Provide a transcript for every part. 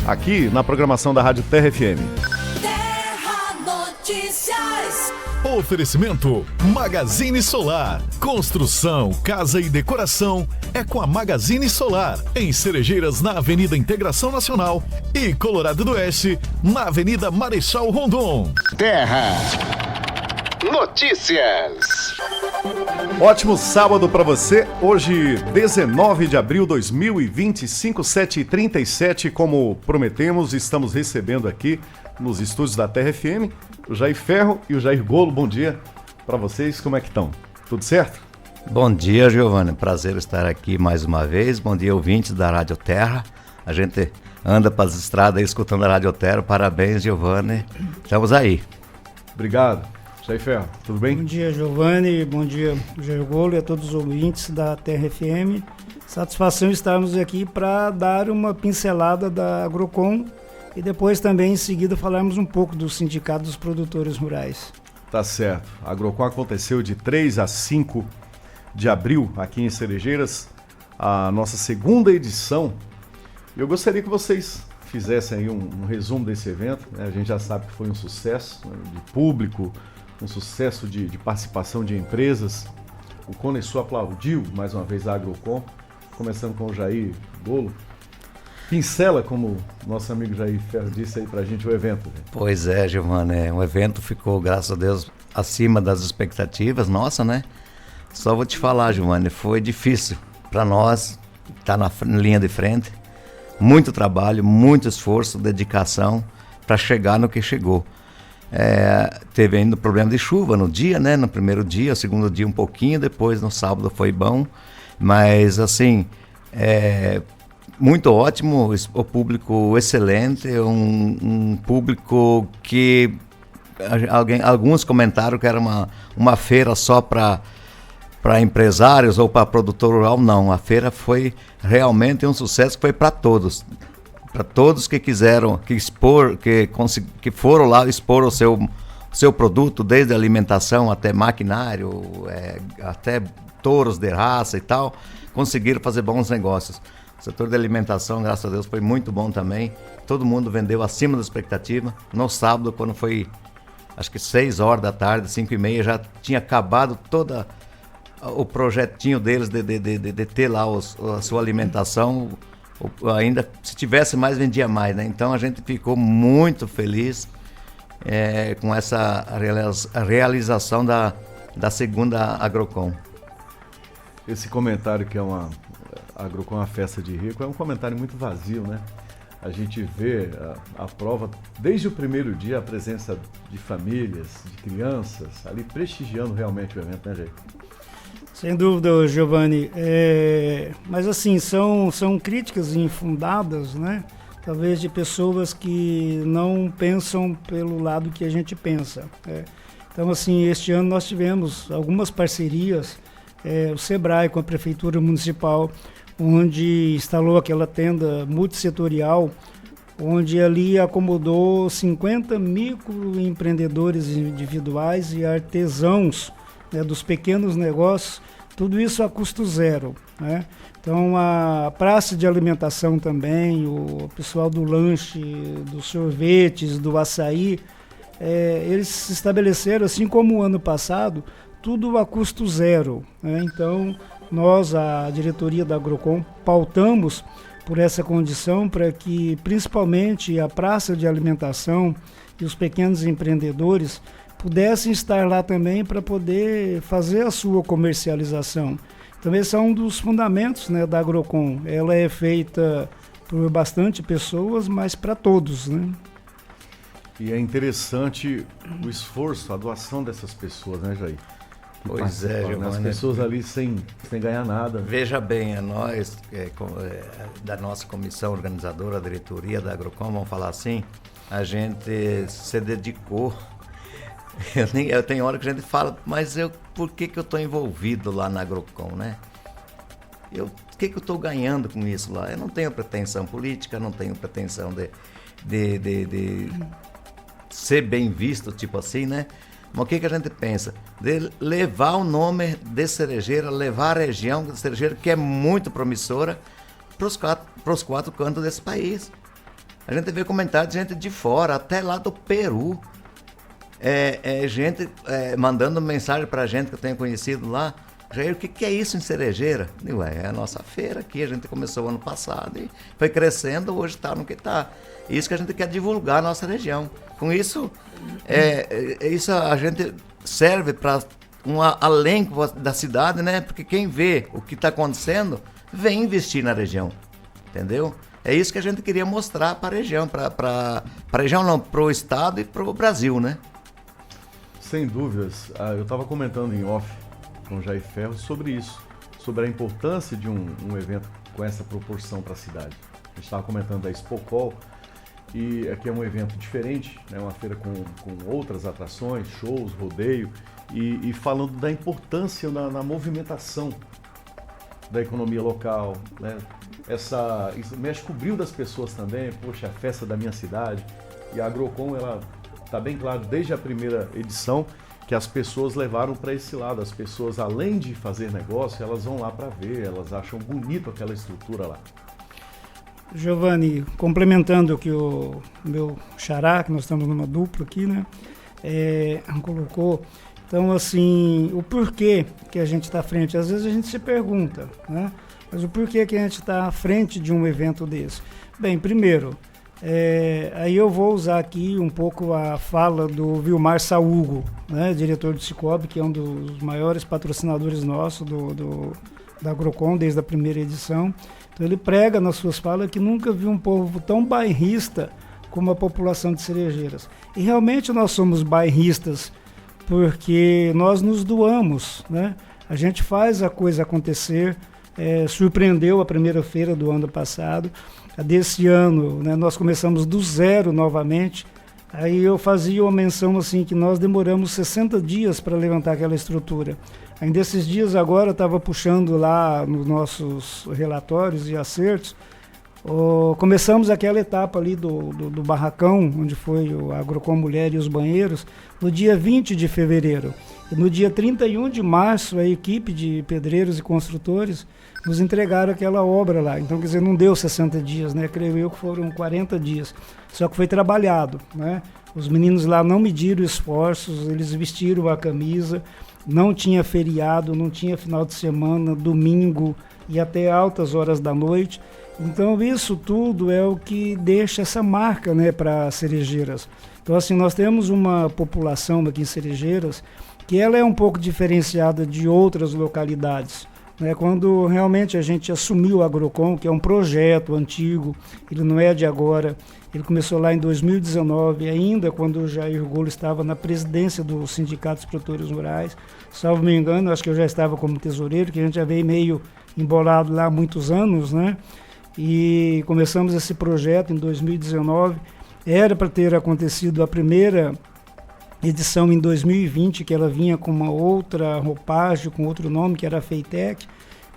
aqui na programação da Rádio Terra FM. Terra Notícias. Oferecimento Magazine Solar. Construção, casa e decoração é com a Magazine Solar. Em Cerejeiras, na Avenida Integração Nacional, e Colorado do Oeste, na Avenida Marechal Rondon. Terra Notícias. Ótimo sábado para você. Hoje, 19 de abril de 2025, 7h37. Como prometemos, estamos recebendo aqui nos estúdios da Terra FM o Jair Ferro e o Jair Golo. Bom dia para vocês, como é que estão? Tudo certo? Bom dia, Giovanni, prazer estar aqui mais uma vez. Bom dia, ouvintes da Rádio Terra. A gente anda para as estradas aí escutando a Rádio Terra. Parabéns, Giovanni. Estamos aí. Obrigado. Jair Ferro, tudo bem? Bom dia, Giovanni. Bom dia, Jair Golo e a todos os ouvintes da Terra FM. Satisfação estarmos aqui para dar uma pincelada da Agrocom e depois também em seguida falarmos um pouco do Sindicato dos Produtores Rurais. Tá certo. A Agrocom aconteceu de 3 a 5 de abril aqui em Cerejeiras, a nossa segunda edição. Eu gostaria que vocês fizessem aí um resumo desse evento, né? A gente já sabe que foi um sucesso, né, de público, um sucesso de participação de empresas. O Conesul aplaudiu mais uma vez a Agrocom, começando com o Jair Golo. Pincela, como nosso amigo Jair Ferro disse aí pra gente, o evento. Pois é, Giovanni, o evento ficou, graças a Deus, acima das expectativas, nossa, né? Só vou te falar, Giovanni, foi difícil para nós estar na linha de frente. Muito trabalho, muito esforço, dedicação para chegar no que chegou. Teve ainda problema de chuva no dia, né? No primeiro dia, no segundo dia um pouquinho, depois no sábado foi bom. Mas assim, muito ótimo, o público excelente, um público que alguns comentaram que era uma feira só para empresários ou para produtor rural. Não, a feira foi realmente um sucesso que foi para todos que quiseram, que foram lá expor o seu produto, desde alimentação até maquinário, até touros de raça e tal, conseguiram fazer bons negócios. O setor de alimentação, graças a Deus, foi muito bom também. Todo mundo vendeu acima da expectativa. No sábado, quando foi, acho que 6 horas da tarde, 5h30, já tinha acabado todo o projetinho deles de ter lá a sua alimentação. Ainda, se tivesse mais, vendia mais, né? Então a gente ficou muito feliz com essa realização da segunda Agrocom. Esse comentário que a Agrocom é uma festa de rico é um comentário muito vazio, né? A gente vê a prova, desde o primeiro dia, a presença de famílias, de crianças, ali prestigiando realmente o evento, né, Jair? Sem dúvida, Giovanni. Mas assim, são críticas infundadas, né? Talvez de pessoas que não pensam pelo lado que a gente pensa. Então, assim, este ano nós tivemos algumas parcerias, o Sebrae com a Prefeitura Municipal, onde instalou aquela tenda multissetorial, onde ali acomodou 50 microempreendedores individuais e artesãos, né, dos pequenos negócios, tudo isso a custo zero, né? Então a praça de alimentação também, o pessoal do lanche, dos sorvetes, do açaí, eles se estabeleceram, assim como o ano passado, tudo a custo zero, né? Então nós, a diretoria da Agrocom, pautamos por essa condição para que principalmente a praça de alimentação e os pequenos empreendedores pudessem estar lá também para poder fazer a sua comercialização. Então esse é um dos fundamentos, né, da Agrocom. Ela é feita por bastante pessoas, mas para todos, né? E é interessante o esforço, a doação dessas pessoas, né, Jair? Pois é, Giovanni. As pessoas ali sem ganhar nada. Veja bem, nós, da nossa comissão organizadora, a diretoria da Agrocom, vamos falar assim, a gente se dedicou. Eu tenho hora que a gente fala, mas por que eu estou envolvido lá na Agrocom, né? O que eu estou ganhando com isso lá? Eu não tenho pretensão política, não tenho pretensão de ser bem visto, tipo assim, né? Mas o que a gente pensa? De levar o nome de Cerejeira, levar a região de Cerejeira, que é muito promissora, para os quatro cantos desse país. A gente vê comentários de gente de fora, até lá do Peru. Gente mandando mensagem pra gente que eu tenho conhecido lá. Jair, o que é isso em Cerejeira? Digo, é a nossa feira aqui, a gente começou ano passado e foi crescendo, hoje está no que está. Isso que a gente quer divulgar na nossa região. Com isso, isso a gente serve para além da cidade, né? Porque quem vê o que está acontecendo, vem investir na região, entendeu? É isso que a gente queria mostrar para a região, para a região não, para o estado e para o Brasil, né? Sem dúvidas. Eu estava comentando em off com o Jair Ferro sobre isso, sobre a importância de um evento com essa proporção para a cidade. A gente estava comentando da Expocol, e aqui é um evento diferente, né? Uma feira com outras atrações, shows, rodeio, e falando da importância na movimentação da economia local, né? Isso mexe com o brilho das pessoas também. Poxa, a festa da minha cidade. E a Agrocom, ela está bem claro desde a primeira edição que as pessoas levaram para esse lado. As pessoas, além de fazer negócio, elas vão lá para ver, elas acham bonito aquela estrutura lá. Giovanni, complementando o que o meu xará, que nós estamos numa dupla aqui, né, colocou. Então, assim, o porquê que a gente está à frente, às vezes a gente se pergunta, né, mas o porquê que a gente está à frente de um evento desse? Bem, primeiro, aí eu vou usar aqui um pouco a fala do Vilmar Saúgo, né, diretor do Cicobi, que é um dos maiores patrocinadores nossos da Agrocom desde a primeira edição. Então ele prega nas suas falas que nunca viu um povo tão bairrista como a população de Cerejeiras. E realmente nós somos bairristas porque nós nos doamos, né? A gente faz a coisa acontecer. Surpreendeu a primeira feira do ano passado. A desse ano, né, nós começamos do zero novamente. Aí eu fazia uma menção assim que nós demoramos 60 dias para levantar aquela estrutura. Ainda esses dias agora eu estava puxando lá nos nossos relatórios e acertos. Começamos aquela etapa ali do barracão, onde foi o Agrocom Mulher e os banheiros, no dia 20 de fevereiro. E no dia 31 de março, a equipe de pedreiros e construtores nos entregaram aquela obra lá. Então, quer dizer, não deu 60 dias, né? Creio eu que foram 40 dias. Só que foi trabalhado, né? Os meninos lá não mediram esforços, eles vestiram a camisa, não tinha feriado, não tinha final de semana, domingo e até altas horas da noite. Então, isso tudo é o que deixa essa marca, né, para Cerejeiras. Então, assim, nós temos uma população aqui em Cerejeiras que ela é um pouco diferenciada de outras localidades, né? Quando realmente a gente assumiu o Agrocom, que é um projeto antigo, ele não é de agora, ele começou lá em 2019, ainda quando o Jair Golo estava na presidência do Sindicato dos Produtores Rurais. Salvo me engano, acho que eu já estava como tesoureiro, que a gente já veio meio embolado lá há muitos anos, né? E começamos esse projeto em 2019. Era para ter acontecido a primeira edição em 2020, que ela vinha com uma outra roupagem, com outro nome, que era a Feitec,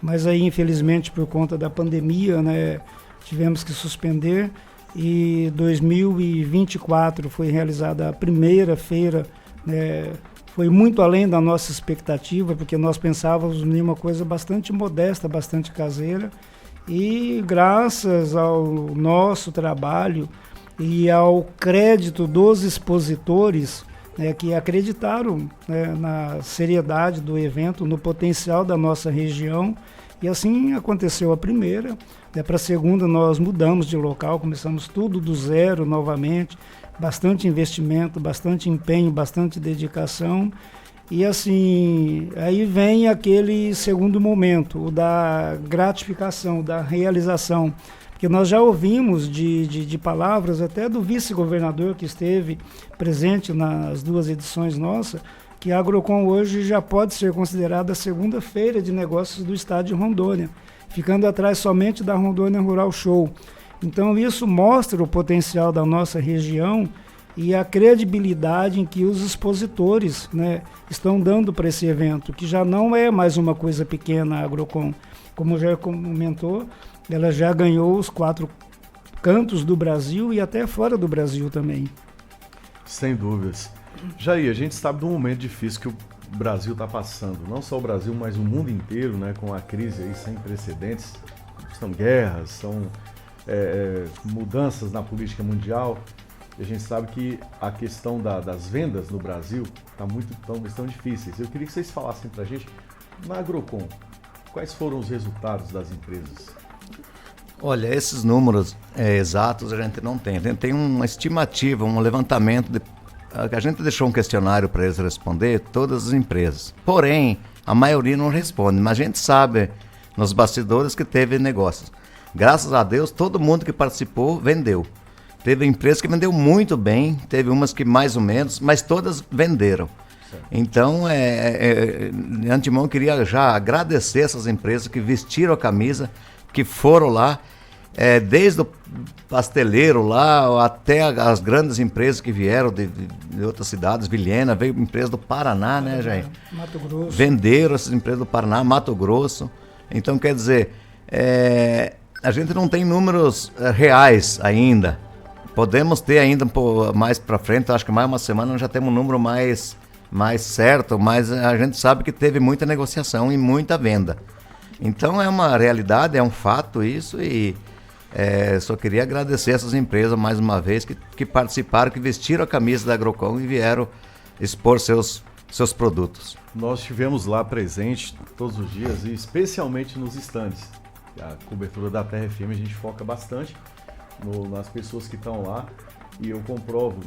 mas aí infelizmente por conta da pandemia, né, tivemos que suspender, e 2024 foi realizada a primeira feira, né, foi muito além da nossa expectativa, porque nós pensávamos em uma coisa bastante modesta, bastante caseira, e graças ao nosso trabalho e ao crédito dos expositores, né, que acreditaram, né, na seriedade do evento, no potencial da nossa região, e assim aconteceu a primeira. Né, para a segunda nós mudamos de local, começamos tudo do zero novamente, bastante investimento, bastante empenho, bastante dedicação, e assim, aí vem aquele segundo momento, o da gratificação, da realização, porque nós já ouvimos de palavras até do vice-governador que esteve presente nas duas edições nossas, que a Agrocom hoje já pode ser considerada a segunda feira de negócios do estado de Rondônia, ficando atrás somente da Rondônia Rural Show. Então isso mostra o potencial da nossa região e a credibilidade em que os expositores, né, estão dando para esse evento, que já não é mais uma coisa pequena, a Agrocom. Como já comentou, ela já ganhou os 4 cantos do Brasil e até fora do Brasil também. Sem dúvidas. Jair, a gente sabe do momento difícil que o Brasil está passando. Não só o Brasil, mas o mundo inteiro, né, com a crise aí sem precedentes. São guerras, são mudanças na política mundial. E a gente sabe que a questão das vendas no Brasil estão difíceis. Eu queria que vocês falassem para a gente, na Agrocon, quais foram os resultados das empresas? Olha, esses números exatos a gente não tem. A gente tem uma estimativa, um levantamento. A gente deixou um questionário para eles responder, todas as empresas. Porém, a maioria não responde. Mas a gente sabe, nos bastidores, que teve negócios. Graças a Deus, todo mundo que participou vendeu. Teve empresas que vendeu muito bem, teve umas que mais ou menos, mas todas venderam. Certo. Então, de antemão, eu queria já agradecer essas empresas que vestiram a camisa, que foram lá, desde o pasteleiro lá até as grandes empresas que vieram de outras cidades. Vilhena, veio empresa do Paraná, né, Jair? Mato Grosso. Venderam essas empresas do Paraná, Mato Grosso. Então, quer dizer, a gente não tem números reais ainda. Podemos ter ainda mais para frente, acho que mais uma semana já temos um número mais certo, mas a gente sabe que teve muita negociação e muita venda. Então é uma realidade, é um fato isso, e só queria agradecer essas empresas mais uma vez que participaram, que vestiram a camisa da Agrocon e vieram expor seus produtos. Nós estivemos lá presentes todos os dias, e especialmente nos estandes. A cobertura da Terra FM a gente foca bastante nas pessoas que estão lá, e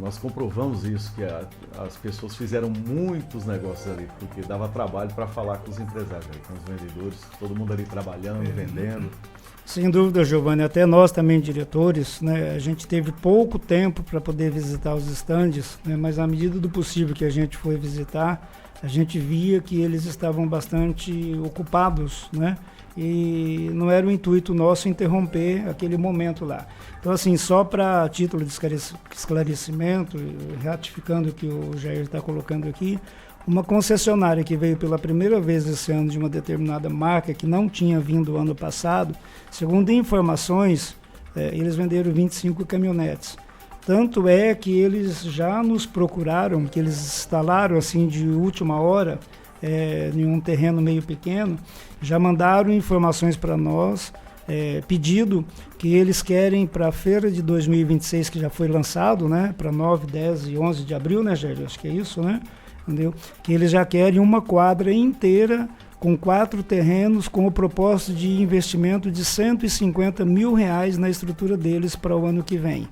nós comprovamos isso, que as pessoas fizeram muitos negócios ali, porque dava trabalho para falar com os empresários, com os vendedores, todo mundo ali trabalhando, vendendo. Sem dúvida, Giovanni, até nós também, diretores, né, a gente teve pouco tempo para poder visitar os estandes, né, mas à medida do possível que a gente foi visitar, a gente via que eles estavam bastante ocupados, né? E não era o intuito nosso interromper aquele momento lá. Então, assim, só para título de esclarecimento, ratificando o que o Jair está colocando aqui, uma concessionária que veio pela primeira vez esse ano de uma determinada marca, que não tinha vindo ano passado, segundo informações, eles venderam 25 caminhonetes. Tanto é que eles já nos procuraram, que eles instalaram assim de última hora, em um terreno meio pequeno, já mandaram informações para nós, pedido que eles querem para a feira de 2026, que já foi lançado, né, para 9, 10 e 11 de abril, né, Jair? Acho que é isso, né? Entendeu? Que eles já querem uma quadra inteira com 4 terrenos, com o propósito de investimento de R$150 mil na estrutura deles para o ano que vem.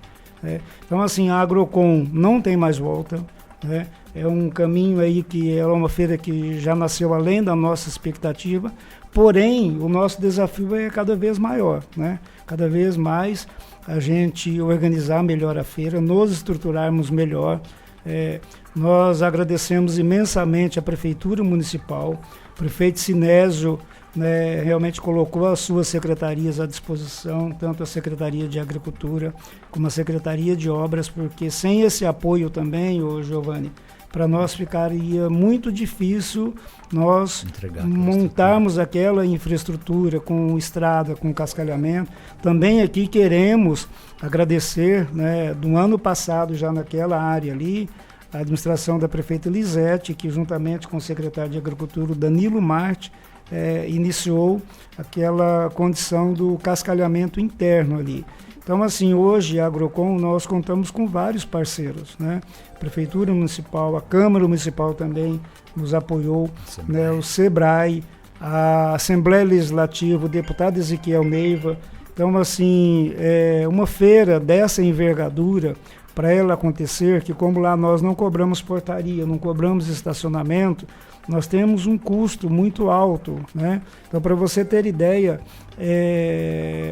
Então, assim, a Agrocon não tem mais volta, né? É um caminho aí que é uma feira que já nasceu além da nossa expectativa, porém o nosso desafio é cada vez maior, né? Cada vez mais a gente organizar melhor a feira, nos estruturarmos melhor. Nós agradecemos imensamente a Prefeitura Municipal, o prefeito Sinésio, né, realmente colocou as suas secretarias à disposição, tanto a Secretaria de Agricultura como a Secretaria de Obras, porque sem esse apoio também, Giovanni, para nós ficaria muito difícil nós montarmos aquela infraestrutura com estrada, com cascalhamento. Também aqui queremos agradecer, né, do ano passado, já naquela área ali, a administração da prefeita Lisete, que juntamente com o secretário de Agricultura, Danilo Marte, iniciou aquela condição do cascalhamento interno ali. Então, assim, hoje a Agrocon, nós contamos com vários parceiros, né? A Prefeitura Municipal, a Câmara Municipal também nos apoiou, né? O SEBRAE, a Assembleia Legislativa, o deputado Ezequiel Neiva. Então, assim, uma feira dessa envergadura, para ela acontecer, que como lá nós não cobramos portaria, não cobramos estacionamento, nós temos um custo muito alto, né? Então, para você ter ideia,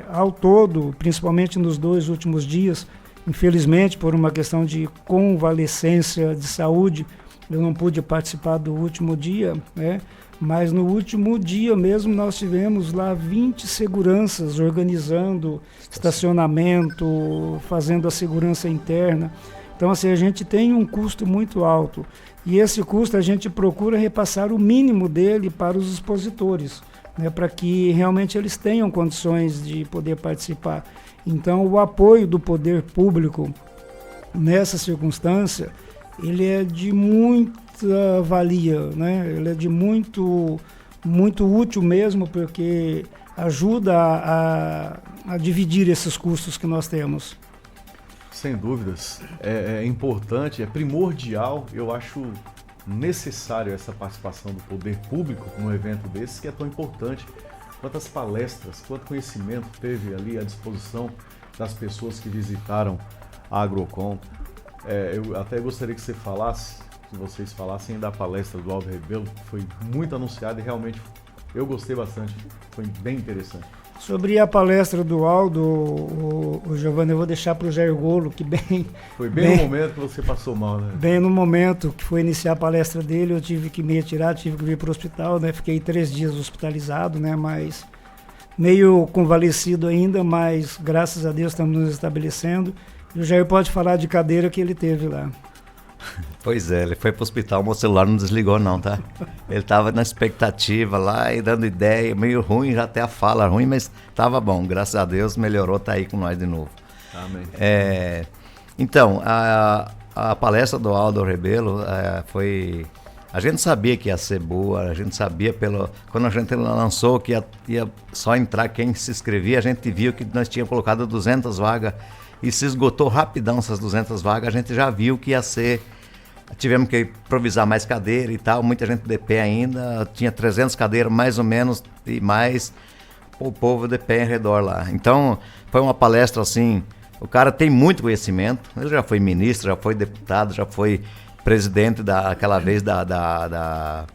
ao todo, principalmente nos 2 últimos dias, infelizmente, por uma questão de convalescência de saúde, eu não pude participar do último dia, né? Mas no último dia mesmo nós tivemos lá 20 seguranças organizando estacionamento, fazendo a segurança interna. Então, assim, a gente tem um custo muito alto. E esse custo a gente procura repassar o mínimo dele para os expositores, né, para que realmente eles tenham condições de poder participar. Então, o apoio do poder público nessa circunstância, ele é de muita valia, né? Ele é de muito útil mesmo, porque ajuda a dividir esses custos que nós temos. Sem dúvidas, é importante, é primordial, eu acho necessário essa participação do poder público num evento desse, que é tão importante. Quantas palestras, quanto conhecimento teve ali à disposição das pessoas que visitaram a Agrocom. Eu até gostaria que vocês falassem da palestra do Aldo Rebelo, que foi muito anunciada e realmente eu gostei bastante, foi bem interessante. Sobre a palestra do Aldo, o Giovanni, eu vou deixar para o Jair Golo, que Foi bem no momento que você passou mal, né? Bem no momento que foi iniciar a palestra dele, eu tive que me retirar, tive que vir para o hospital, né? Fiquei 3 dias hospitalizado, né? Mas meio convalescido ainda, mas graças a Deus estamos nos estabelecendo. E o Jair pode falar de cadeira que ele teve lá. Pois é, ele foi pro hospital, meu celular não desligou não, tá? Ele tava na expectativa lá e dando ideia, meio ruim, já até a fala ruim, mas tava bom, graças a Deus melhorou, tá aí com nós de novo. Amém. Então, a palestra do Aldo Rebelo foi... A gente sabia que ia ser boa, a gente sabia quando a gente lançou que ia só entrar quem se inscrevia, a gente viu que nós tínhamos colocado 200 vagas e se esgotou rapidão essas 200 vagas, a gente já viu que ia ser... Tivemos que improvisar mais cadeira e tal, muita gente de pé ainda, tinha 300 cadeiras mais ou menos e mais o povo de pé em redor lá. Então, foi uma palestra assim, o cara tem muito conhecimento, ele já foi ministro, já foi deputado, já foi presidente daquela vez da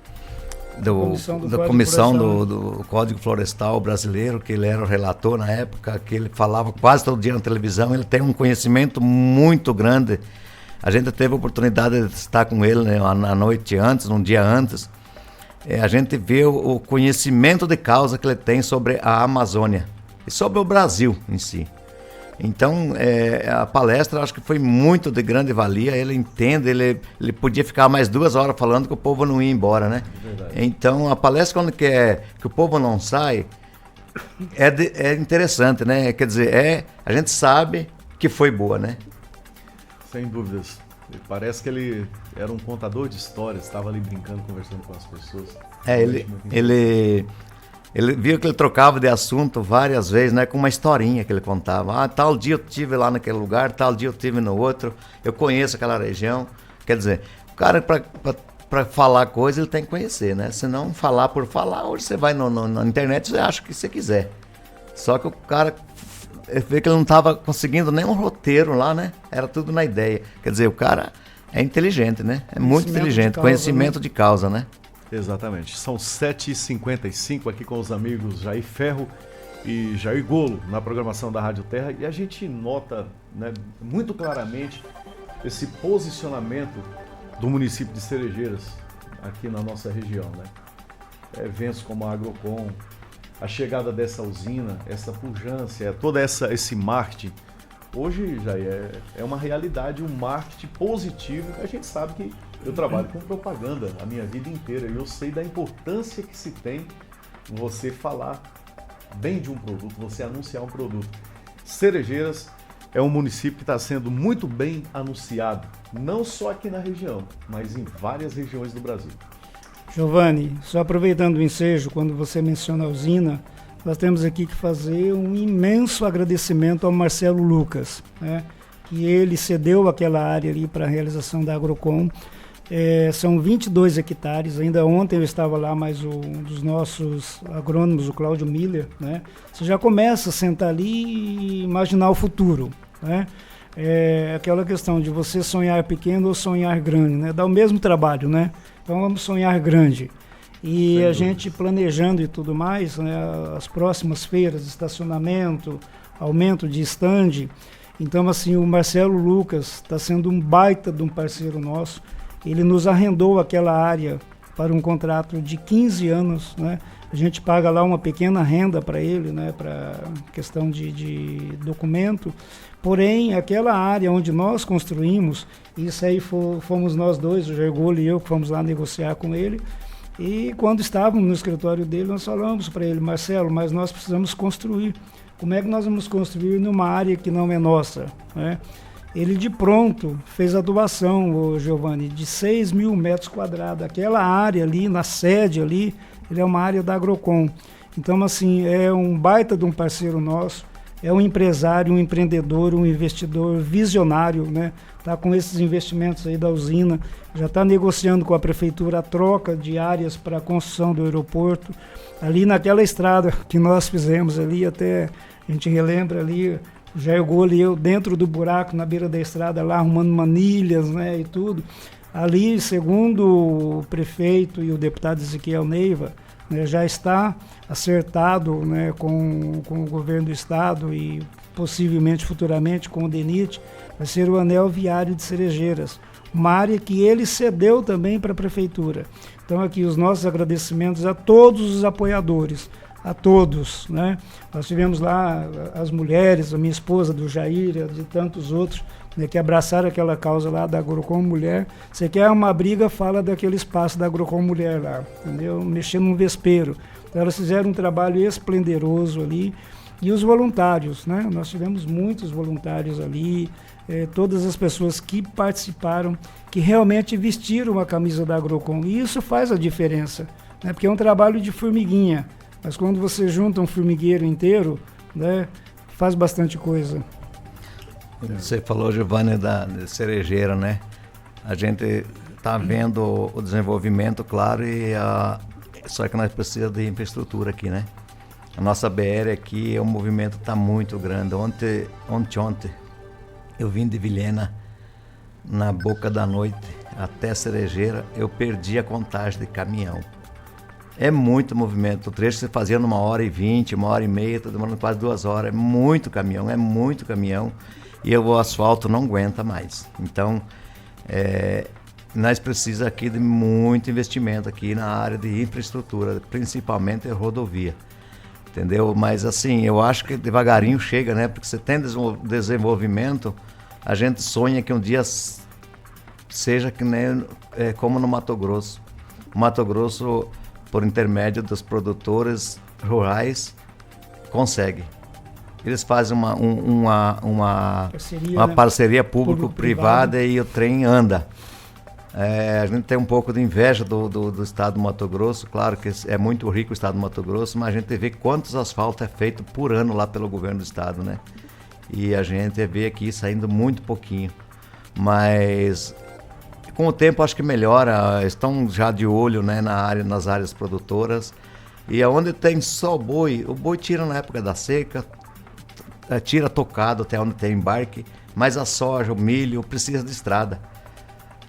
comissão do Código Florestal Brasileiro, que ele era o relator na época, que ele falava quase todo dia na televisão, ele tem um conhecimento muito grande. A gente teve a oportunidade de estar com ele, né, na noite antes, um dia antes. A gente vê o conhecimento de causa que ele tem sobre a Amazônia e sobre o Brasil em si. Então, a palestra acho que foi muito de grande valia, ele entende, ele podia ficar mais 2 horas falando que o povo não ia embora, né? Verdade. Então, a palestra quando quer que o povo não sai, é interessante, né? Quer dizer, a gente sabe que foi boa, né? Sem dúvidas. Parece que ele era um contador de histórias, estava ali brincando, conversando com as pessoas. Ele viu que ele trocava de assunto várias vezes, né, com uma historinha que ele contava. Tal dia eu estive lá naquele lugar, tal dia eu estive no outro, eu conheço aquela região. Quer dizer, o cara para falar coisa ele tem que conhecer, né? Se não falar por falar, hoje você vai na internet e você acha o que você quiser. Só que o cara vê que ele não estava conseguindo nem um roteiro lá, né? Era tudo na ideia. Quer dizer, o cara é inteligente, né? É muito inteligente, conhecimento de causa, né? Exatamente. São 7h55 aqui com os amigos Jair Ferro e Jair Golo na programação da Rádio Terra, e a gente nota, né, muito claramente esse posicionamento do município de Cerejeiras aqui na nossa região, né? Eventos como a Agrocom, a chegada dessa usina, essa pujança, todo esse marketing. Hoje já é uma realidade, um marketing positivo. A gente sabe que eu trabalho com propaganda a minha vida inteira e eu sei da importância que se tem você falar bem de um produto, você anunciar um produto. Cerejeiras é um município que está sendo muito bem anunciado, não só aqui na região, mas em várias regiões do Brasil. Giovanni, só aproveitando o ensejo, quando você menciona a usina, nós temos aqui que fazer um imenso agradecimento ao Marcelo Lucas, né, que ele cedeu aquela área ali para a realização da Agrocom. São 22 hectares, ainda ontem eu estava lá, mas um dos nossos agrônomos, o Cláudio Miller, né, você já começa a sentar ali e imaginar o futuro, né? Aquela questão de você sonhar pequeno ou sonhar grande, né? Dá o mesmo trabalho, né? Então vamos sonhar grande. E a gente planejando e tudo mais, né, as próximas feiras, estacionamento, aumento de stand. Então, assim, o Marcelo Lucas está sendo um baita de um parceiro nosso. Ele nos arrendou aquela área para um contrato de 15 anos, né? A gente paga lá uma pequena renda para ele, né, para questão de documento. Porém, aquela área onde nós construímos, isso aí fomos nós dois, o Jair Golo e eu, que fomos lá negociar com ele. E quando estávamos no escritório dele, nós falamos para ele: Marcelo, mas nós precisamos construir. Como é que nós vamos construir numa área que não é nossa, né? Ele de pronto fez a doação, o Giovanni, de 6.000 metros quadrados. Aquela área ali, na sede ali, ele é uma área da Agrocom. Então, assim, é um baita de um parceiro nosso, é um empresário, um empreendedor, um investidor visionário, né? Tá com esses investimentos aí da usina, já está negociando com a prefeitura a troca de áreas para a construção do aeroporto. Ali naquela estrada que nós fizemos ali, até a gente relembra ali, o Jair Gole e eu dentro do buraco, na beira da estrada lá, arrumando manilhas, né, e tudo. Ali, segundo o prefeito e o deputado Ezequiel Neiva, né, já está acertado, né, com o governo do estado e possivelmente futuramente com o DENIT, vai ser o anel viário de Cerejeiras, uma área que ele cedeu também para a prefeitura. Então aqui os nossos agradecimentos a todos os apoiadores, a todos, né? Nós tivemos lá as mulheres, a minha esposa, do Jair, de tantos outros, né, que abraçaram aquela causa lá da Agrocom Mulher. Você quer uma briga, fala daquele espaço da Agrocom Mulher lá, entendeu? Mexendo num vespeiro. Então, elas fizeram um trabalho esplendoroso ali. E os voluntários, né? Nós tivemos muitos voluntários ali, todas as pessoas que participaram, que realmente vestiram a camisa da Agrocom. E isso faz a diferença, né? Porque é um trabalho de formiguinha, mas quando você junta um formigueiro inteiro, né, faz bastante coisa. Você falou, Giovanni, da cerejeira, né? A gente está vendo o desenvolvimento, claro, só que nós precisamos de infraestrutura aqui, né? A nossa BR aqui, o movimento está muito grande. Ontem eu vim de Vilhena, na boca da noite, até Cerejeira, eu perdi a contagem de caminhão. É muito movimento. O trecho você fazia numa 1h20, 1h30, está demorando quase 2 horas. É muito caminhão. E o asfalto não aguenta mais. Então, nós precisamos aqui de muito investimento aqui na área de infraestrutura, principalmente rodovia. Entendeu? Mas assim, eu acho que devagarinho chega, né? Porque você tem desenvolvimento, a gente sonha que um dia seja que nem como no Mato Grosso. O Mato Grosso, por intermédio dos produtores rurais, consegue. Eles fazem uma parceria público-privada e o trem anda. A gente tem um pouco de inveja do estado do Mato Grosso, claro que é muito rico o estado do Mato Grosso, mas a gente vê quantos asfaltos é feito por ano lá pelo governo do estado, né? E a gente vê aqui saindo muito pouquinho. Mas com o tempo acho que melhora, estão já de olho, né, nas áreas produtoras. E aonde tem só boi, o boi tira na época da seca, tira tocado até onde tem embarque, mas a soja, o milho precisa de estrada.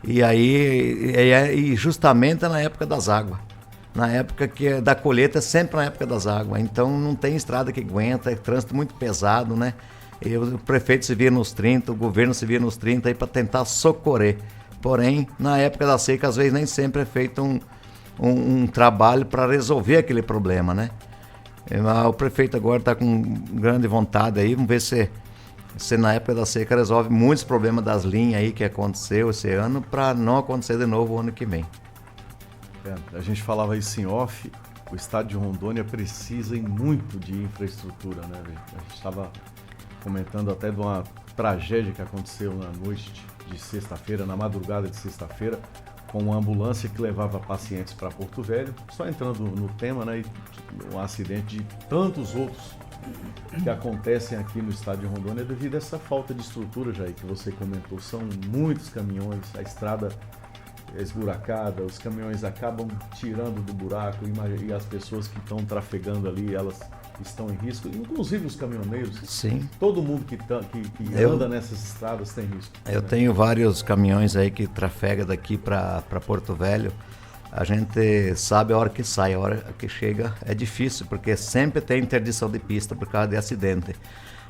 E aí, justamente na época das águas. Na época da colheita, sempre na época das águas. Então não tem estrada que aguenta, é trânsito muito pesado, né? E o prefeito se via nos 30, o governo se via nos 30 aí para tentar socorrer. Porém, na época da seca, às vezes nem sempre é feito um trabalho para resolver aquele problema, né? O prefeito agora está com grande vontade aí, vamos ver se na época da seca resolve muitos problemas das linhas aí que aconteceu esse ano, para não acontecer de novo o ano que vem. A gente falava isso em off, o estado de Rondônia precisa muito de infraestrutura, né? A gente estava comentando até de uma tragédia que aconteceu na noite de sexta-feira, na madrugada de sexta-feira, com uma ambulância que levava pacientes para Porto Velho. Só entrando no tema, né? Um acidente de tantos outros que acontecem aqui no estado de Rondônia devido a essa falta de estrutura, Jair, que você comentou. São muitos caminhões, a estrada é esburacada, os caminhões acabam tirando do buraco e as pessoas que estão trafegando ali, elas estão em risco, inclusive os caminhoneiros. Sim. Todo mundo que anda nessas estradas tem risco. Eu tenho vários caminhões aí que trafegam daqui para Porto Velho. A gente sabe a hora que sai, a hora que chega é difícil, porque sempre tem interdição de pista por causa de acidente.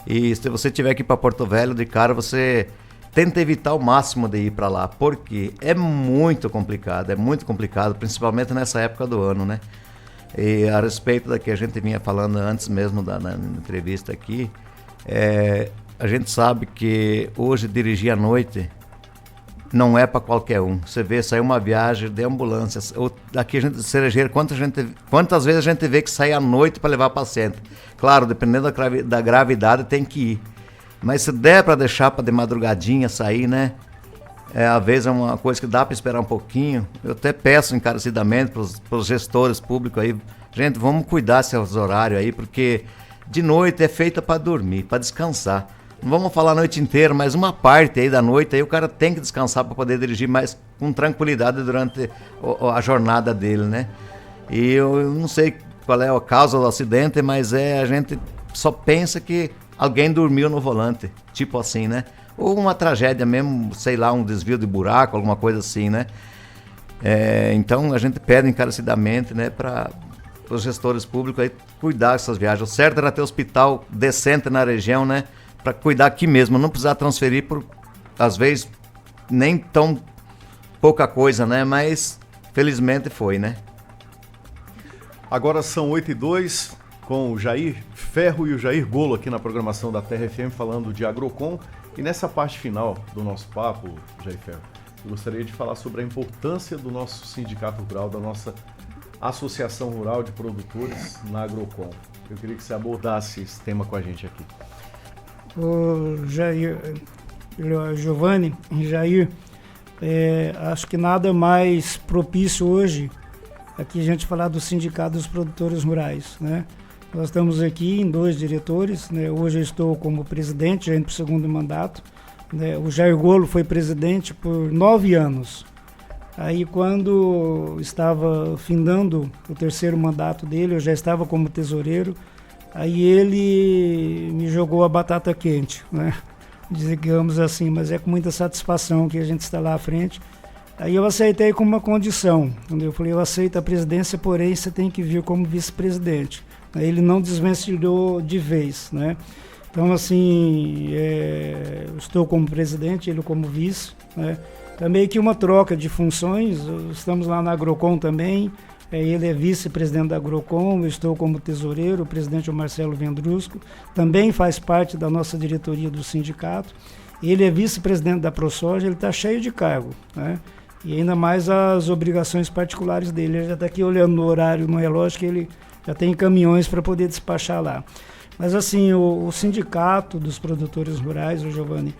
E se você tiver que ir para Porto Velho de cara, você tenta evitar o máximo de ir para lá, porque é muito complicado, principalmente nessa época do ano, né? E a respeito da que a gente vinha falando antes mesmo na entrevista aqui, a gente sabe que hoje dirigir à noite não é para qualquer um. Você vê, sair uma viagem de ambulância, aqui a gente, Cerejeira, quantas vezes a gente vê que sai à noite para levar paciente. Claro, dependendo da gravidade tem que ir. Mas se der para deixar para de madrugadinha sair, né? Às vezes é uma coisa que dá para esperar um pouquinho. Eu até peço encarecidamente para os gestores públicos aí gente, vamos cuidar desses horários aí, porque de noite é feita para dormir, para descansar. Não vamos falar a noite inteira, mas uma parte aí da noite aí o cara tem que descansar para poder dirigir mais com tranquilidade durante a jornada dele, né? E eu não sei qual é a causa do acidente, mas a gente só pensa que alguém dormiu no volante, tipo assim, né? Ou uma tragédia mesmo, sei lá, um desvio de buraco, alguma coisa assim, né? Então a gente pede encarecidamente, né, para os gestores públicos aí cuidar dessas viagens. O certo era ter hospital decente na região, né, para cuidar aqui mesmo, não precisar transferir por, às vezes, nem tão pouca coisa, né, mas felizmente foi, né. Agora são 8h02, com o Jair Ferro e o Jair Golo aqui na programação da Terra FM falando de Agrocon. E nessa parte final do nosso papo, Jair Ferro, eu gostaria de falar sobre a importância do nosso sindicato rural, da nossa Associação Rural de Produtores na Agrocon. Eu queria que você abordasse esse tema com a gente aqui. O Jair, Giovanni, Jair, acho que nada mais propício hoje aqui a gente falar do Sindicato dos Produtores Rurais, né? Nós estamos aqui em 2 diretores, né? Hoje eu estou como presidente, já indo para o 2º mandato, né? O Jair Golo foi presidente por 9 anos. Aí quando estava findando o 3º mandato dele, eu já estava como tesoureiro, aí ele me jogou a batata quente, né? Digamos assim, mas é com muita satisfação que a gente está lá à frente. Aí eu aceitei com uma condição, eu falei, eu aceito a presidência, porém você tem que vir como vice-presidente. Ele não desvencilhou de vez, né? Então, assim, eu estou como presidente, ele como vice, né? Então, meio que uma troca de funções, estamos lá na Agrocon também, ele é vice-presidente da Agrocon, eu estou como tesoureiro, o presidente é o Marcelo Vendrusco, também faz parte da nossa diretoria do sindicato, ele é vice-presidente da ProSoja, ele está cheio de cargo, né? E ainda mais as obrigações particulares dele, ele já está aqui olhando no horário, no relógio, que ele já tem caminhões para poder despachar lá. Mas assim, o Sindicato dos Produtores Rurais, o Giovanni,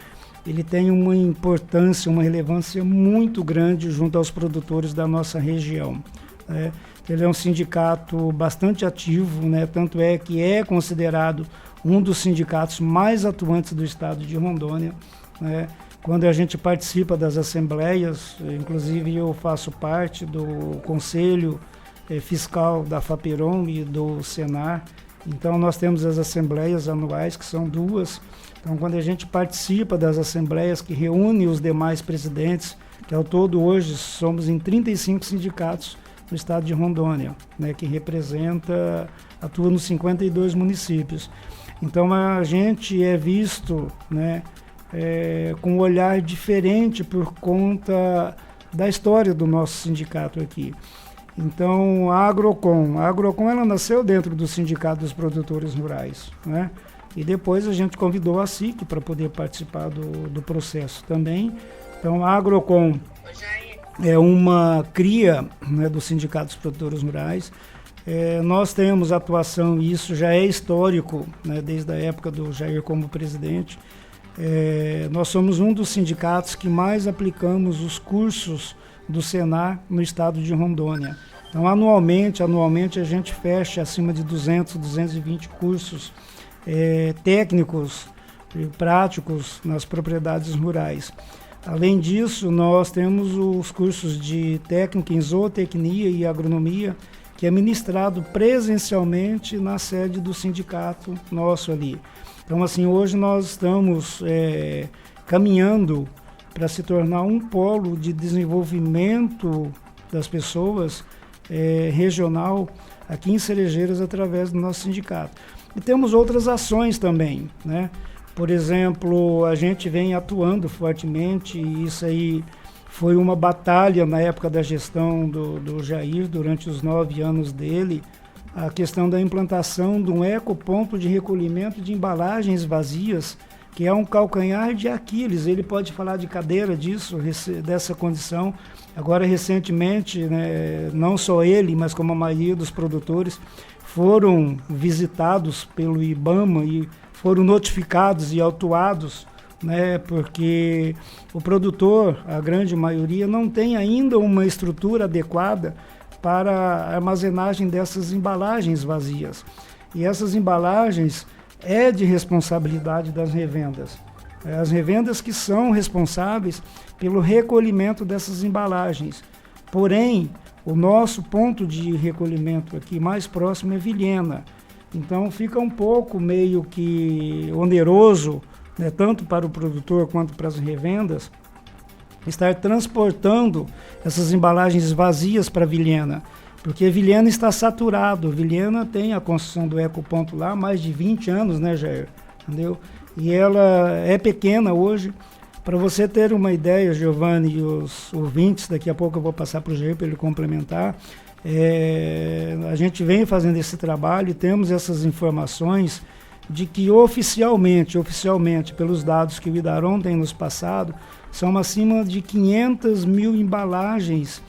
ele tem uma importância, uma relevância muito grande junto aos produtores da nossa região, né? Ele é um sindicato bastante ativo, né? Tanto é que é considerado um dos sindicatos mais atuantes do estado de Rondônia, né? Quando a gente participa das assembleias, inclusive eu faço parte do Conselho Fiscal da FAPEROM e do Senar, então nós temos as assembleias anuais, que são 2. Então quando a gente participa das assembleias que reúne os demais presidentes, que ao todo hoje somos em 35 sindicatos no estado de Rondônia, né, que atua nos 52 municípios. Então a gente é visto, né, com um olhar diferente por conta da história do nosso sindicato aqui. Então a Agrocon ela nasceu dentro do Sindicato dos Produtores Rurais, né? E depois a gente convidou a SIC para poder participar do processo também. Então a Agrocon é uma cria, né, do Sindicato dos Produtores Rurais. Nós temos atuação, e isso já é histórico, né, desde a época do Jair como presidente. Nós somos um dos sindicatos que mais aplicamos os cursos do Senar no estado de Rondônia. Então, anualmente a gente fecha acima de 200, 220 cursos técnicos e práticos nas propriedades rurais. Além disso, nós temos os cursos de técnica em zootecnia e agronomia, que é ministrado presencialmente na sede do sindicato nosso ali. Então, assim, hoje nós estamos caminhando para se tornar um polo de desenvolvimento das pessoas regional aqui em Cerejeiras através do nosso sindicato. E temos outras ações também, né? Por exemplo, a gente vem atuando fortemente, e isso aí foi uma batalha na época da gestão do Jair, durante os 9 anos dele, a questão da implantação de um ecoponto de recolhimento de embalagens vazias, que é um calcanhar de Aquiles. Ele pode falar de cadeira disso, dessa condição. Agora, recentemente, né, não só ele, mas como a maioria dos produtores, foram visitados pelo IBAMA e foram notificados e autuados, né, porque o produtor, a grande maioria, não tem ainda uma estrutura adequada para a armazenagem dessas embalagens vazias. E essas embalagens é de responsabilidade das revendas. As revendas que são responsáveis pelo recolhimento dessas embalagens. Porém, o nosso ponto de recolhimento aqui mais próximo é Vilhena. Então fica um pouco meio que oneroso, né, tanto para o produtor quanto para as revendas, estar transportando essas embalagens vazias para Vilhena, porque Vilhena está saturado. Vilhena tem a construção do ecoponto lá há mais de 20 anos, né, Jair? Entendeu? E ela é pequena hoje. Para você ter uma ideia, Giovanni e os ouvintes, daqui a pouco eu vou passar para o Jair para ele complementar, a gente vem fazendo esse trabalho e temos essas informações de que oficialmente, pelos dados que o Idaron tem nos passado, são acima de 500 mil embalagens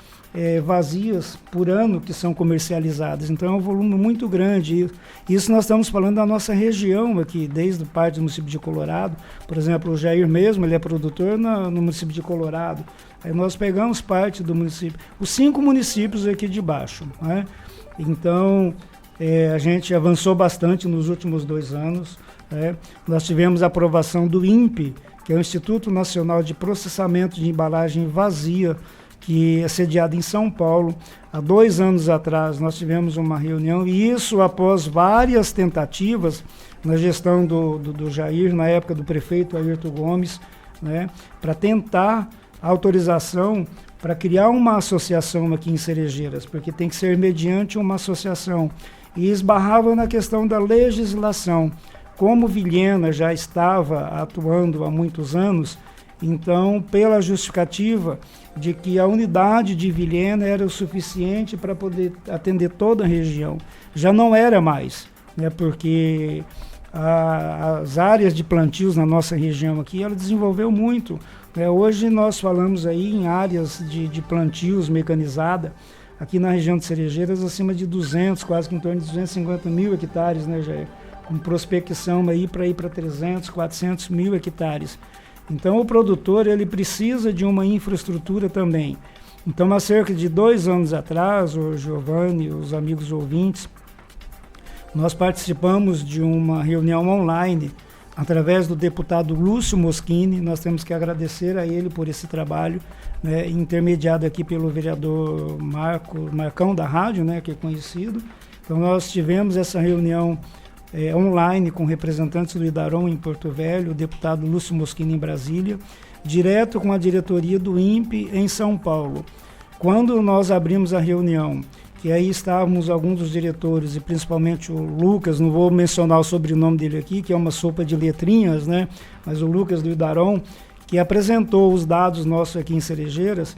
vazias por ano que são comercializadas. Então é um volume muito grande. Isso nós estamos falando da nossa região aqui, desde parte do município de Colorado. Por exemplo, o Jair mesmo, ele é produtor no município de Colorado. Aí nós pegamos parte do município, os 5 municípios aqui de baixo, né? Então, a gente avançou bastante nos últimos 2 anos. Nós tivemos a aprovação do INPE, que é o Instituto Nacional de Processamento de Embalagem Vazia, que é sediado em São Paulo. Há 2 anos atrás nós tivemos uma reunião, e isso após várias tentativas na gestão do Jair, na época do prefeito Ayrton Gomes, né, para tentar a autorização para criar uma associação aqui em Cerejeiras, porque tem que ser mediante uma associação. E esbarrava na questão da legislação. Como Vilhena já estava atuando há muitos anos, então, pela justificativa de que a unidade de Vilhena era o suficiente para poder atender toda a região, já não era mais, né, porque as áreas de plantios na nossa região aqui, ela desenvolveu muito. Né? Hoje nós falamos aí em áreas de plantios mecanizada, aqui na região de Cerejeiras, acima de 200, quase que em torno de 250 mil hectares, né, Jair? Com prospecção aí para ir para 300, 400 mil hectares. Então o produtor, ele precisa de uma infraestrutura também. Então há cerca de 2 anos atrás, o Giovanni, os amigos ouvintes, nós participamos de uma reunião online através do deputado Lúcio Moschini. Nós temos que agradecer a ele por esse trabalho, né, intermediado aqui pelo vereador Marcão da rádio, né, que é conhecido. Então nós tivemos essa reunião online com representantes do Idaron em Porto Velho, o deputado Lúcio Moschini em Brasília, direto com a diretoria do INPE em São Paulo. Quando nós abrimos a reunião, que aí estávamos alguns dos diretores, e principalmente o Lucas, não vou mencionar o sobrenome dele aqui, que é uma sopa de letrinhas, né? Mas o Lucas do Idaron, que apresentou os dados nossos aqui em Cerejeiras,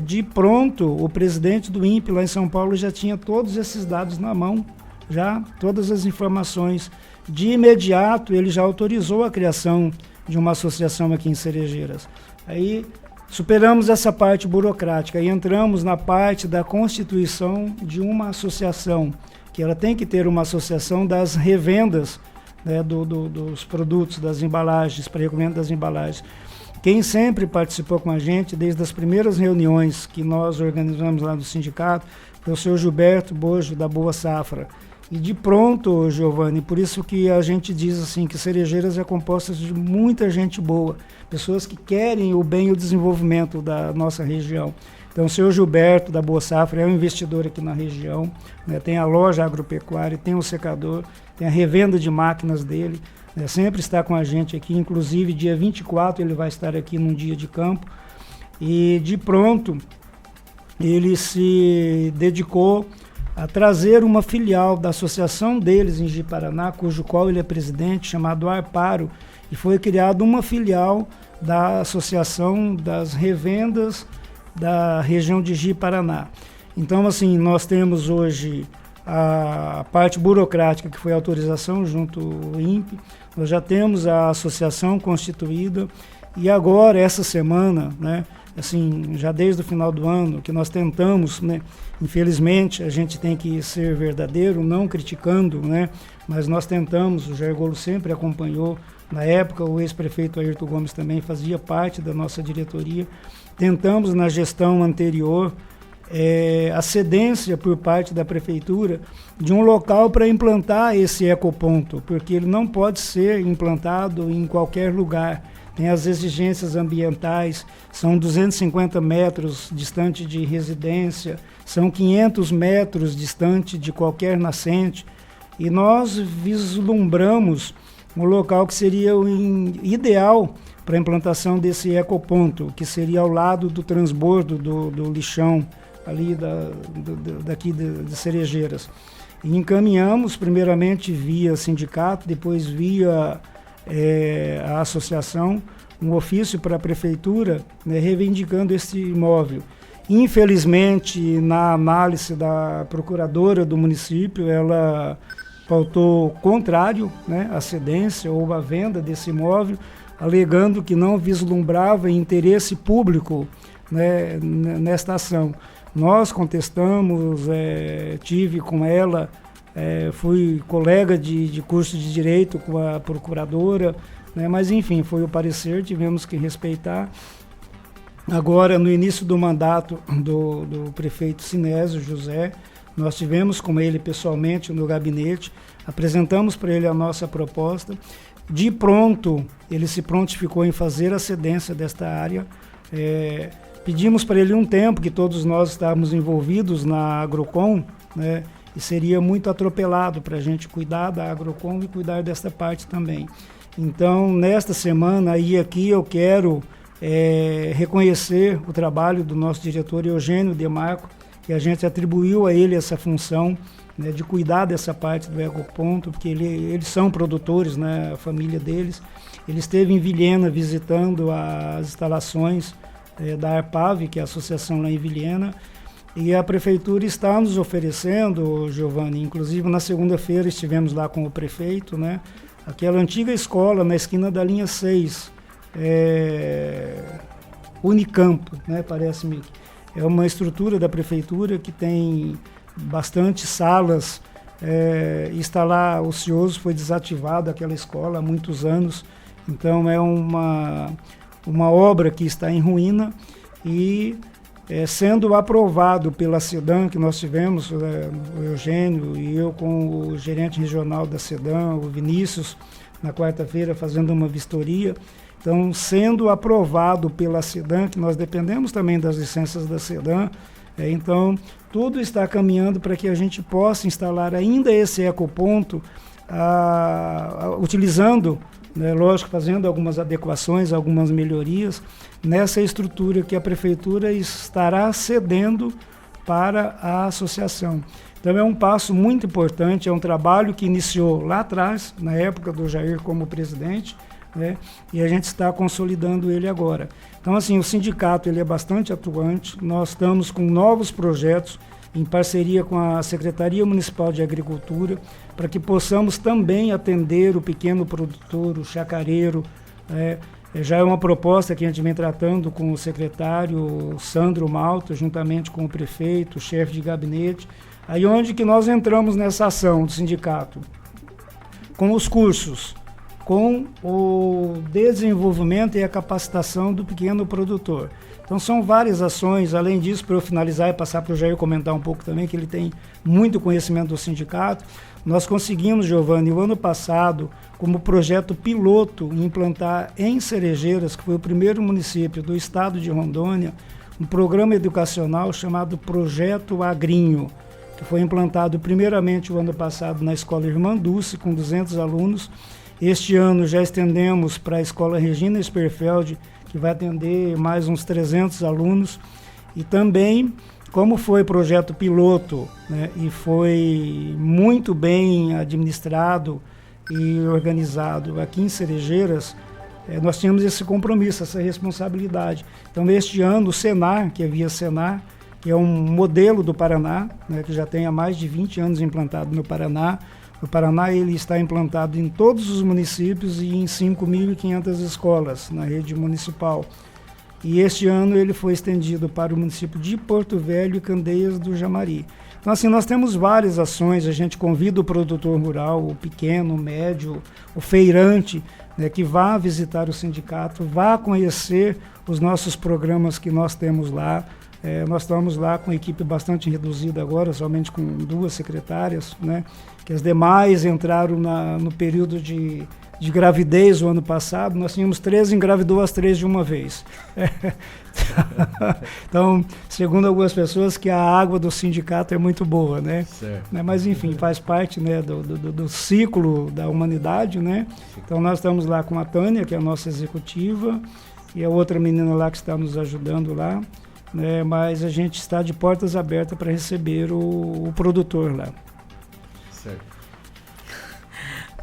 de pronto, o presidente do INPE lá em São Paulo já tinha todos esses dados na mão, já todas as informações. De imediato, ele já autorizou a criação de uma associação aqui em Cerejeiras. Aí superamos essa parte burocrática e entramos na parte da constituição de uma associação, que ela tem que ter uma associação das revendas, né, dos produtos, das embalagens, para recolhimento das embalagens. Quem sempre participou com a gente, desde as primeiras reuniões que nós organizamos lá no sindicato, foi o senhor Gilberto Bojo, da Boa Safra. E de pronto, Giovanni, por isso que a gente diz assim que Cerejeiras é composta de muita gente boa, pessoas que querem o bem e o desenvolvimento da nossa região. Então o senhor Gilberto, da Boa Safra, é um investidor aqui na região, né? Tem a loja agropecuária, tem o secador, tem a revenda de máquinas dele, né? Sempre está com a gente aqui, inclusive dia 24 ele vai estar aqui num dia de campo. E de pronto ele se dedicou a trazer uma filial da associação deles em Ji-Paraná, cujo qual ele é presidente, chamado Arparo, e foi criada uma filial da Associação das Revendas da região de Ji-Paraná. Então, assim, nós temos hoje a parte burocrática, que foi a autorização junto ao INPE, nós já temos a associação constituída, e agora, essa semana, né, assim, já desde o final do ano, que nós tentamos, né, infelizmente a gente tem que ser verdadeiro, não criticando, né, mas nós tentamos, o Jair Golo sempre acompanhou, na época o ex-prefeito Ayrton Gomes também fazia parte da nossa diretoria, tentamos na gestão anterior a cedência por parte da prefeitura de um local para implantar esse ecoponto, porque ele não pode ser implantado em qualquer lugar. Tem as exigências ambientais, são 250 metros distante de residência, são 500 metros distante de qualquer nascente, e nós vislumbramos um local que seria o ideal para a implantação desse ecoponto, que seria ao lado do transbordo do lixão, ali daqui de Cerejeiras. E encaminhamos, primeiramente via sindicato, depois via a associação, um ofício para a prefeitura, né, reivindicando esse imóvel. Infelizmente, na análise da procuradora do município, ela pautou contrário, né, à cedência ou à venda desse imóvel, alegando que não vislumbrava interesse público, né, nesta ação. Nós contestamos, tive com ela, fui colega de curso de Direito com a procuradora, né, mas enfim, foi o parecer, tivemos que respeitar. Agora, no início do mandato do prefeito Sinésio José, nós tivemos com ele pessoalmente no gabinete, apresentamos para ele a nossa proposta. De pronto, ele se prontificou em fazer a cedência desta área. Pedimos para ele um tempo, que todos nós estávamos envolvidos na Agrocom, né, e seria muito atropelado para a gente cuidar da Agrocom e cuidar desta parte também. Então, nesta semana, e aqui eu quero reconhecer o trabalho do nosso diretor Eugênio Demarco, que a gente atribuiu a ele essa função, né, de cuidar dessa parte do ecoponto, porque eles são produtores, né, a família deles. Ele esteve em Vilhena visitando as instalações da ARPAV, que é a associação lá em Vilhena, e a prefeitura está nos oferecendo, Giovanni, inclusive na segunda-feira estivemos lá com o prefeito, né, aquela antiga escola na esquina da linha 6, Unicampo, né, parece-me. É uma estrutura da prefeitura que tem bastante salas, está lá ocioso, foi desativado aquela escola há muitos anos, então é uma obra que está em ruína e sendo aprovado pela SEDAM, que nós tivemos, o Eugênio e eu com o gerente regional da SEDAM, o Vinícius, na quarta-feira fazendo uma vistoria. Então, sendo aprovado pela SEDAM, que nós dependemos também das licenças da SEDAM, então tudo está caminhando para que a gente possa instalar ainda esse ecoponto, utilizando, né, lógico, fazendo algumas adequações, algumas melhorias, nessa estrutura que a prefeitura estará cedendo para a associação. Então é um passo muito importante, é um trabalho que iniciou lá atrás, na época do Jair como presidente, né, e a gente está consolidando ele agora. Então, assim, o sindicato ele é bastante atuante, nós estamos com novos projetos em parceria com a Secretaria Municipal de Agricultura, para que possamos também atender o pequeno produtor, o chacareiro. Já é uma proposta que a gente vem tratando com o secretário Sandro Malta, juntamente com o prefeito, o chefe de gabinete, aí onde que nós entramos nessa ação do sindicato, com os cursos, com o desenvolvimento e a capacitação do pequeno produtor. Então são várias ações, além disso, para eu finalizar e passar para o Jair comentar um pouco também, que ele tem muito conhecimento do sindicato, nós conseguimos, Giovanni, o ano passado, como projeto piloto, implantar em Cerejeiras, que foi o primeiro município do estado de Rondônia, um programa educacional chamado Projeto Agrinho, que foi implantado primeiramente o ano passado na Escola Irmã Dulce, com 200 alunos. Este ano já estendemos para a Escola Regina Sperfeld, que vai atender mais uns 300 alunos. E também, como foi projeto piloto, né, e foi muito bem administrado e organizado aqui em Cerejeiras, nós tínhamos esse compromisso, essa responsabilidade. Então, este ano, o Senar, que é via Senar, que é um modelo do Paraná, né, que já tem há mais de 20 anos implantado no Paraná. O Paraná ele está implantado em todos os municípios e em 5.500 escolas na rede municipal. E este ano ele foi estendido para o município de Porto Velho e Candeias do Jamari. Então, assim, nós temos várias ações, a gente convida o produtor rural, o pequeno, o médio, o feirante, né, que vá visitar o sindicato, vá conhecer os nossos programas que nós temos lá. Nós estamos lá com uma equipe bastante reduzida agora, somente com 2 secretárias, né? Que as demais entraram no período de gravidez o ano passado. Nós tínhamos 3, engravidou as 3 de uma vez. Então, segundo algumas pessoas, que a água do sindicato é muito boa, né? Certo. Mas enfim, faz parte, né, do ciclo da humanidade, né? Então nós estamos lá com a Tânia, que é a nossa executiva, e a outra menina lá que está nos ajudando lá, né? Mas a gente está de portas abertas para receber o produtor lá. Certo.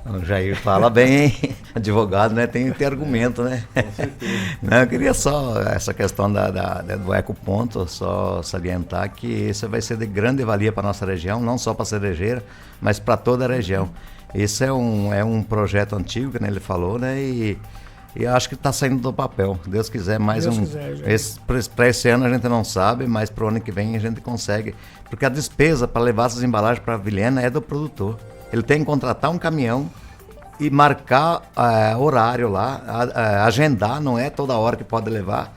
O Jair fala bem, hein? Advogado, né? Tem argumento, né? Com certeza. Não, eu queria só, essa questão do ecoponto, só salientar que isso vai ser de grande valia para a nossa região, não só para a Cerejeira, mas para toda a região. Esse é um projeto antigo, que ele falou, né? E acho que está saindo do papel. Deus quiser, mais Deus um. Para esse ano a gente não sabe, mas para o ano que vem a gente consegue. Porque a despesa para levar essas embalagens para a Vilhena é do produtor. Ele tem que contratar um caminhão e marcar horário lá, agendar, não é toda hora que pode levar.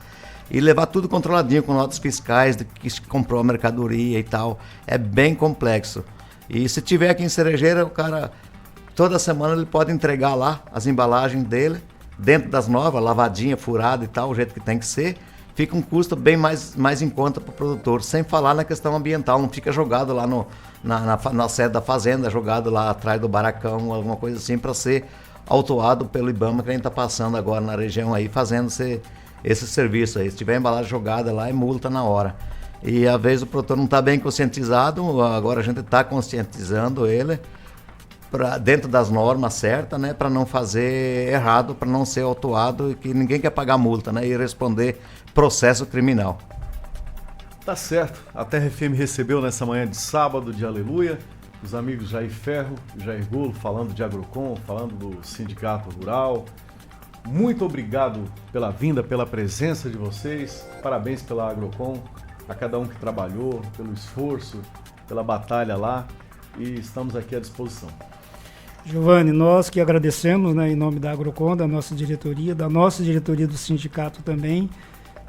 E levar tudo controladinho, com notas fiscais de que comprou a mercadoria e tal. É bem complexo. E se tiver aqui em Cerejeira, o cara, toda semana ele pode entregar lá as embalagens dele, dentro das novas, lavadinha, furada e tal, o jeito que tem que ser. Fica um custo bem mais em conta para o produtor, sem falar na questão ambiental, não fica jogado lá na sede da fazenda, jogado lá atrás do barracão, alguma coisa assim, para ser autuado pelo IBAMA, que a gente está passando agora na região aí, fazendo esse serviço aí. Se tiver embalagem jogada lá, é multa na hora. E às vezes o produtor não está bem conscientizado, agora a gente está conscientizando ele, dentro das normas certas, né, para não fazer errado, para não ser autuado, e que ninguém quer pagar multa, né, e responder processo criminal. Tá certo. A Terra FM recebeu nessa manhã de sábado, de aleluia, os amigos Jair Ferro e Jair Golo, falando de Agrocon, falando do Sindicato Rural. Muito obrigado pela vinda, pela presença de vocês. Parabéns pela Agrocon, a cada um que trabalhou, pelo esforço, pela batalha lá, e estamos aqui à disposição. Giovanni, nós que agradecemos, né, em nome da Agrocon, da nossa diretoria do sindicato também,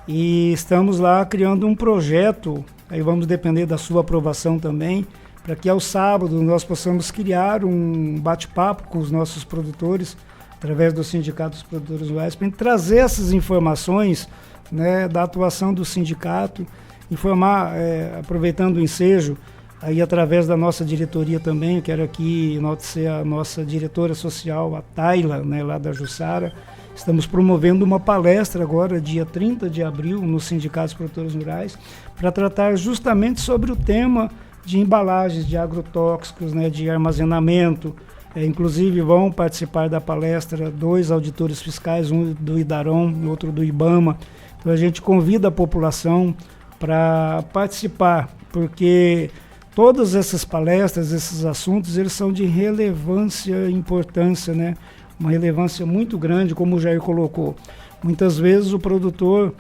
e estamos lá criando um projeto, aí vamos depender da sua aprovação também, para que ao sábado nós possamos criar um bate-papo com os nossos produtores, através do Sindicato dos Produtores Rurais, para trazer essas informações, né, da atuação do sindicato, informar, aproveitando o ensejo, aí através da nossa diretoria também. Eu quero aqui enaltecer a nossa diretora social, a Tayla, né, lá da Jussara. Estamos promovendo uma palestra agora, dia 30 de abril, no Sindicato dos Produtores Rurais, para tratar justamente sobre o tema de embalagens, de agrotóxicos, né, de armazenamento. Inclusive vão participar da palestra 2 auditores fiscais, um do IDAROM e outro do IBAMA. Então a gente convida a população para participar, porque todas essas palestras, esses assuntos, eles são de relevância e importância, né? Uma relevância muito grande, como o Jair colocou. Muitas vezes o produtor,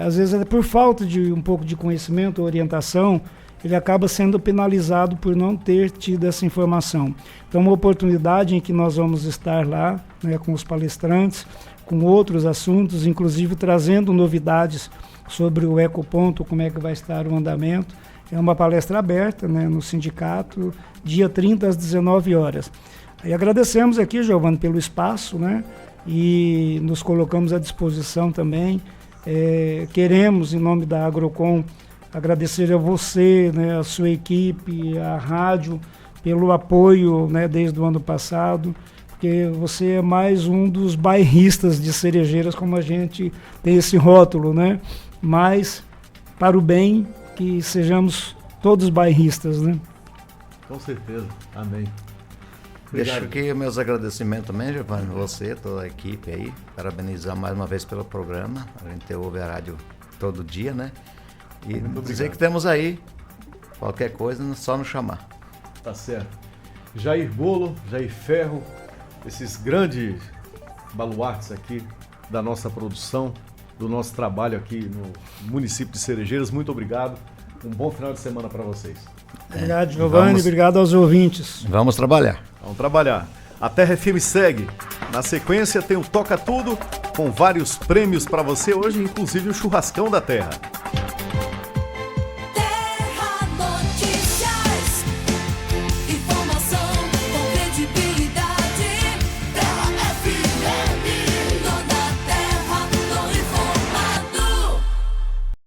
às vezes por falta de um pouco de conhecimento, orientação, ele acaba sendo penalizado por não ter tido essa informação. Então, uma oportunidade em que nós vamos estar lá, né, com os palestrantes, com outros assuntos, inclusive trazendo novidades sobre o ecoponto, como é que vai estar o andamento. É uma palestra aberta, né, no sindicato, dia 30 às 19 horas. E agradecemos aqui, Giovanni, pelo espaço, né, e nos colocamos à disposição também. Queremos, em nome da Agrocon, agradecer a você, né, a sua equipe, a rádio, pelo apoio, né, desde o ano passado, porque você é mais um dos bairristas de Cerejeiras, como a gente tem esse rótulo, né? Mas, para o bem, que sejamos todos bairristas, né? Com certeza. Amém. Obrigado. Deixo aqui meus agradecimentos também, Giovanni, você, toda a equipe aí, parabenizar mais uma vez pelo programa. A gente ouve a rádio todo dia, né? E dizer que temos aí, qualquer coisa, só nos chamar. Tá certo. Jair Golo, Jair Ferro, esses grandes baluartes aqui da nossa produção, do nosso trabalho aqui no município de Cerejeiras. Muito obrigado. Um bom final de semana para vocês. Obrigado, Giovanni. Obrigado aos ouvintes. Vamos trabalhar. Vamos trabalhar. A Terra FM segue. Na sequência tem o Toca Tudo, com vários prêmios para você hoje, inclusive o Churrascão da Terra.